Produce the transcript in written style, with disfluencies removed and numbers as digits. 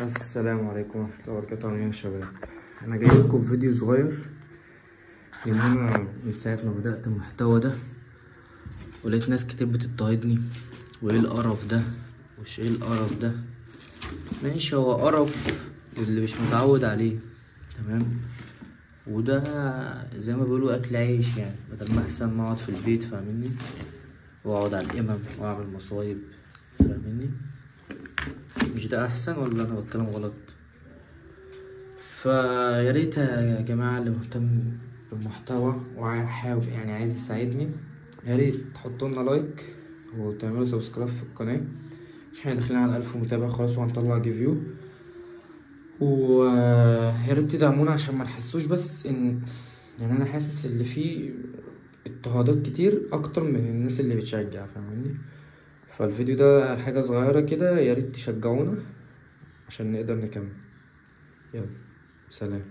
السلام عليكم ورحمة الله وبركاته. عاملين ايه يا شباب؟ انا جاي لكم فيديو صغير لان انا من ساعة ما بدأت المحتوى ده ولقيت ناس كتير بتضطهدني، وايه القرف ده وش ايه القرف ده. ماشي، هو قرف اللي مش متعود عليه، تمام، وده زي ما بيقولوا اكل عيش، يعني بدل ما احسن ما اقعد في البيت، فاهمني، واقعد على الامم واعمل مصايب، فاهمني. مش ده احسن ولا انا بتكلم غلط؟ فيا ريت يا جماعه اللي مهتم بالمحتوى وحابب يعني عايز يساعدني، يا ريت تحطوا لنا لايك وتعملوا سبسكرايب في القناه، عشان احنا داخلين على 1000 متابع خلاص، وهنطلع ريفيو. ويا ريت تدعمونا عشان ما نحسوش بس ان يعني انا حاسس اللي فيه اضطهادات كتير اكتر من الناس اللي بتشجع، فاهمني. فالفيديو ده حاجه صغيره كده، يا ريت تشجعونا عشان نقدر نكمل. يلا، سلام.